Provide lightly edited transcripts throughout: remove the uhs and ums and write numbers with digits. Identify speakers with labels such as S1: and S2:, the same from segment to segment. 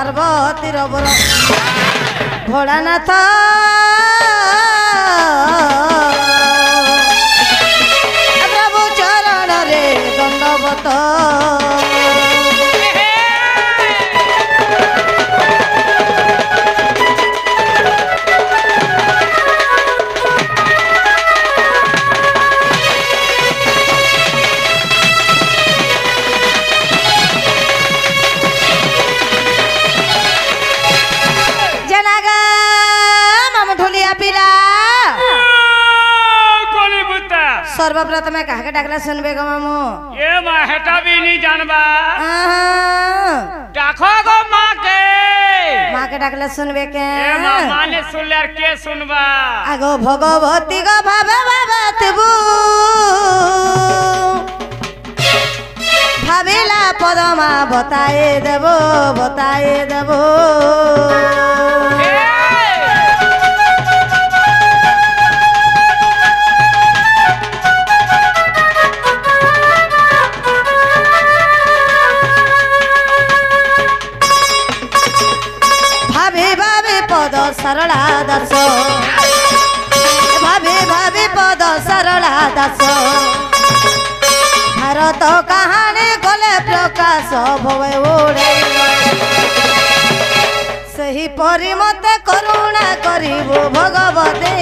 S1: Parvati rubber Bholanath प्रभु चरण रे दंडवत सर्वप्रथम कहा के डाकला सुनबे गो मामू
S2: ये मां हेटा भी नहीं जानबा डाको गो मां के डाकला सुनबे के
S1: ए
S2: मां ने सुन ले के सुनबा
S1: आगो भगवती गो भावतबू भाविला पदमा बताए देबो सरला दास भाभी पद सरला दास भारत कहानी गले प्रकाश भवे ओढ़े सही परी मते करुणा करिबो भगवते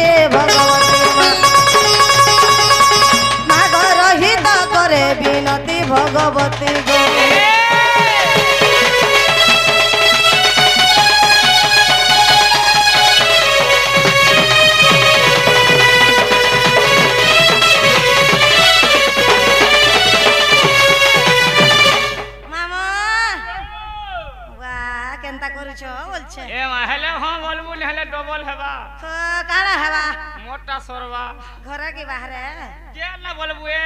S1: माग रहित करे विनती भगवती गो
S2: ए हेले हां बोलबो हेले डबल हेबा
S1: तो काना हेबा
S2: मोटा सोरबा
S1: घर के बाहर
S2: के ना बोलबो ए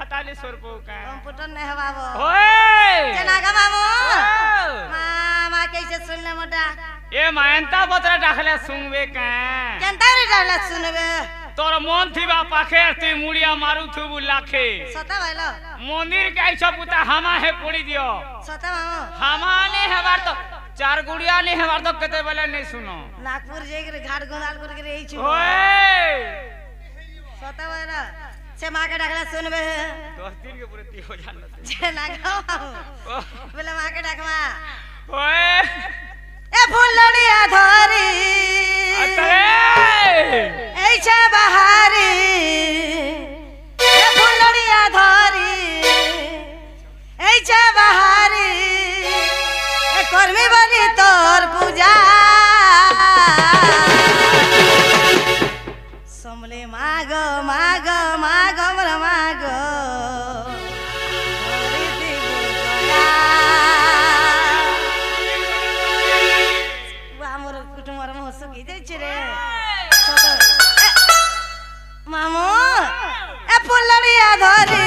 S2: हताली सोरबो का
S1: कंप्यूटर ने हेबाबो
S2: ओए
S1: जनागा मामू मामा कैसे सुनले मोटा
S2: ए मायंता बतरा डाखले सुनबे का
S1: केनता रे डाला सुनबे
S2: तोर मन थिबा पाखे ती मुड़िया मारू थुबु लाखे
S1: सता भाइलो
S2: मंदिर के छ पुता हमा हे पड़ी दियो
S1: सता मामू
S2: हमा ने हेबार तो चार गुड़िया ने हमार तो कते बेले नहीं सुनो
S1: नागपुर जेकर घाट गोंदाल कर के रही छु
S2: ओए
S1: सता वाला से मां के डाकला सुनबे
S2: 10 दिन के पूरे ती हो जान
S1: जे ना गाओ बोले मां के डाकवा
S2: ओए
S1: ए फुलड़िया धरी
S2: अतरे
S1: ए छे बहारी ए फुलड़िया धरी ए छे बहारी कर्मी बनी तोर पूजा समले माग हमरा माग मोर कुटुम्बर म सुखी जाइ छ रे मामू ए फुलड़िया धरी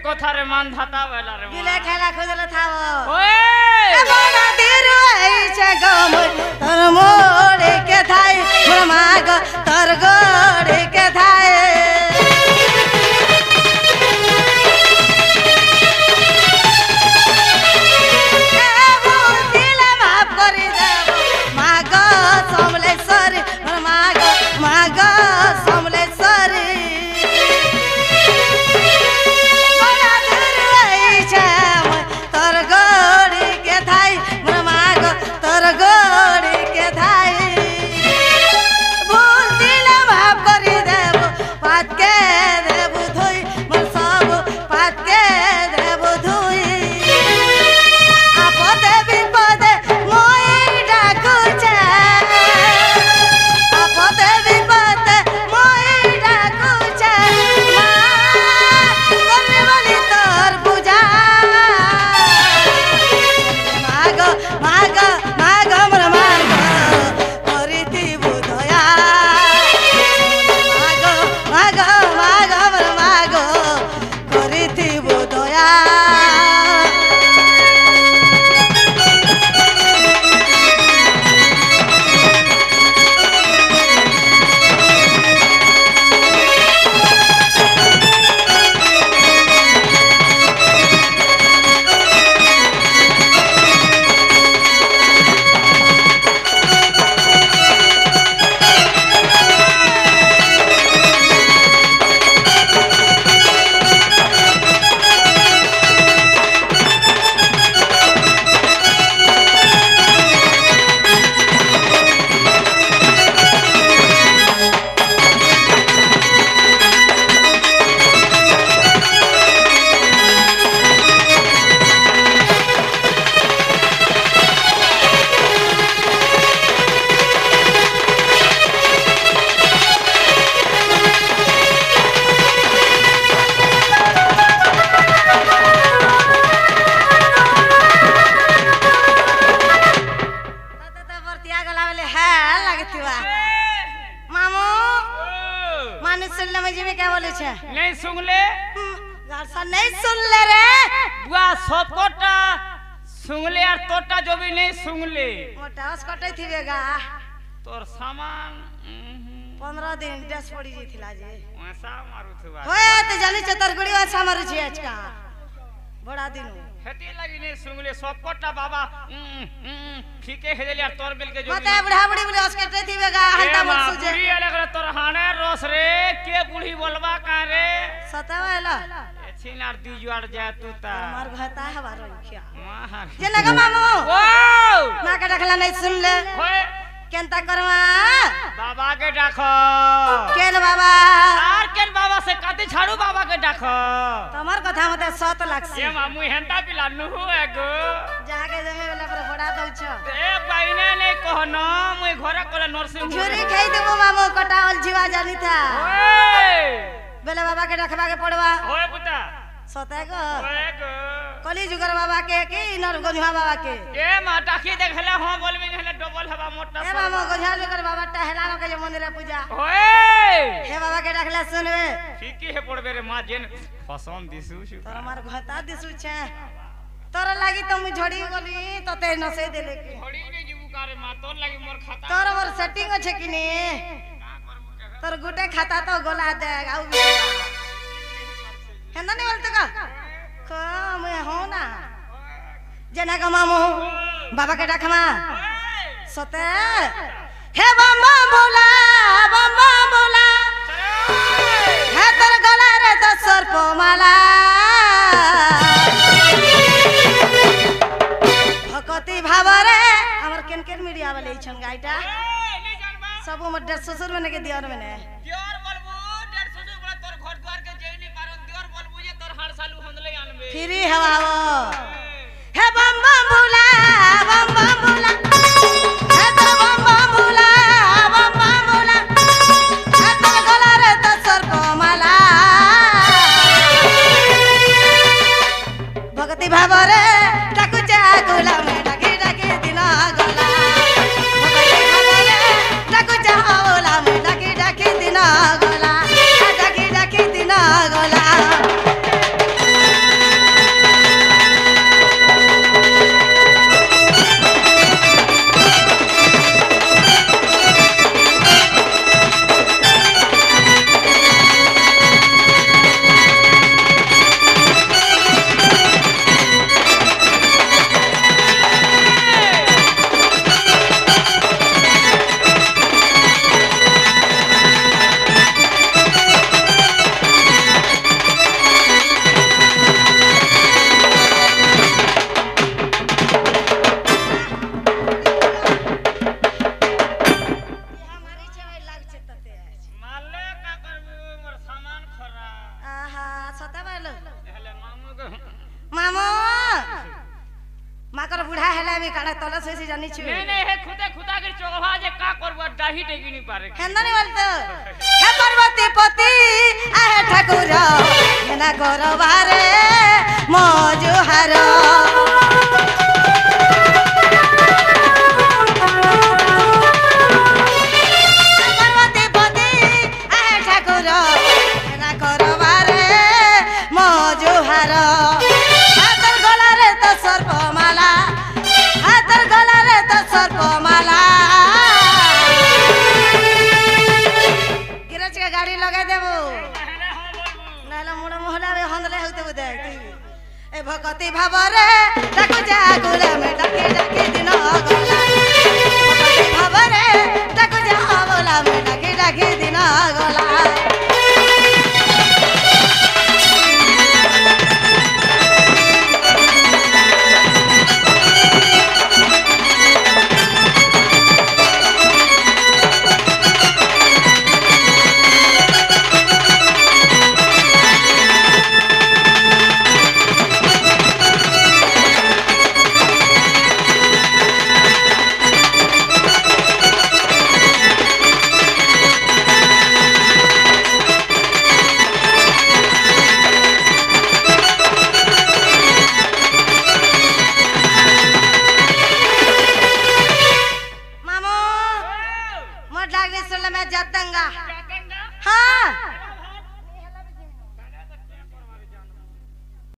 S2: कोथा रे मान धाता वाला रे
S1: गिले खेला खोजल थावो
S2: ओए
S1: ए बड़ा देर आई छ गम तर मोड़े के थाई मोर माग तर गोड़े के थाई ए वो दिल माफ करी दे माग माग मोर माग करिथिबु दया माग माग माग मोर माग करिथिबु दया
S2: नहीं सुन ले
S1: नहीं सुन ले रे
S2: बुआ सबकोटा सुन ले यार तोटा जो भी नहीं सुन ले
S1: मोटा उस कटै थिबेगा
S2: तोर सामान
S1: 15 दिन ड्रेस पड़ी जइथिला जे
S2: वैसा मारू थुबा
S1: होए त जानी चतर गुड़ी अच्छा मारू छी आजका बड़ा दिन
S2: हेती लगी नहीं सुन ले सबकोटा बाबा ठीके हे यार तोर मिल के जो
S1: मते बुढ़ा बुढ़ी बोले उस कटै थिबेगा हंता मत सुजे
S2: बुढ़ी अलग रे तोर हाने रोस रे के बुढ़ी बोलबा का रे
S1: सतावेला
S2: छिनार दिजुआर जा तू ता
S1: मार घता है बारो क्या
S2: मार
S1: जे नगा मामू
S2: ओ
S1: ना के देखला नहीं सुन ले
S2: होए
S1: केनता करवा
S2: बाबा के डाखो
S1: केन बाबा
S2: आर केन बाबा से कति छाड़ू बाबा के डाखो
S1: तमर कथा मते 7 लाख से
S2: ये मामू हेंता पिला नुहु एगो
S1: जाके जमे वाला पर बड़ा दउ छ
S2: ए बाइने नहीं कहनो मुई घरे कोले नरसिंह
S1: झुरी खाई देबो मामू कटावल जीवा जानी था
S2: ओए
S1: बेले बाबा के रखबा के पड़वा
S2: होए पुता
S1: सतेगो
S2: ओएगो
S1: कली जुगर बाबा के कि नर गोझा बाबा के
S2: ए माटाखी देखले हो बोलबे हेले डबल हवा मोटा
S1: ए मामू गोझा जुगर बाबा टहला के मंदिर पूजा
S2: ओए
S1: हे बाबा के रखला सुनबे
S2: ठीकी हे पड़बे रे मां जेन पसंद दिसु छु
S1: तोर मार घता दिसु छे तोर लागी त मु झड़ी गली तते नसे देले के
S2: घड़ी ने जीवु कारे मां तोर लागी मोर खाता
S1: तोर मोर सेटिंग अछि कि ने तोर गुटे खाता तो गोला दे आउ भी हेंदा नहीं बोलते का कम हो ना जना का मामू बाबा के डाकमा सते हे बम्बा बोला हे तोर गला रे तो सर्प माला भक्ति भावरे हमर केन केन मीडिया वाले छन गाइटा सब हमर 150 ससुर में के दियर में ने
S2: दियर बोलबो 150 ससुर बोला तोर घर द्वार के जेई नहीं पारो दियर बोलबो जे तोर हर साल हंदले आनबे
S1: फ्री हवा हे बम्बा बोला हे तोर बम्बा बोला हे तोर गला रे तो सर्प माला भक्ति भावरे टाकु चा गुला में डाकी डाकी दिन गला भक्ति भावरे टाकु चा ओला में डाकी डाकी दिन गला डाकी डाकी दिन गला माकर बुढ़ा हेला भी काड़ा तलस होइसे जानि छु
S2: नहीं हे खुदा के चोगवा जे का करबो डाही टेगी नहीं पारे
S1: हेंदा नहीं बोलतो हे पार्वती पति आहे ठाकुर हेना करबारे मजुहार सर्पमाला गिरज के गाड़ी लगा देबो नाला मुड़ा मोहला में हंदले होते बुदे ए भगती भावरे डाकु जा गुला में डाके डाके दिन गला भगती भावरे डाकु जा बोला में डाके डाके दिन गला हाँ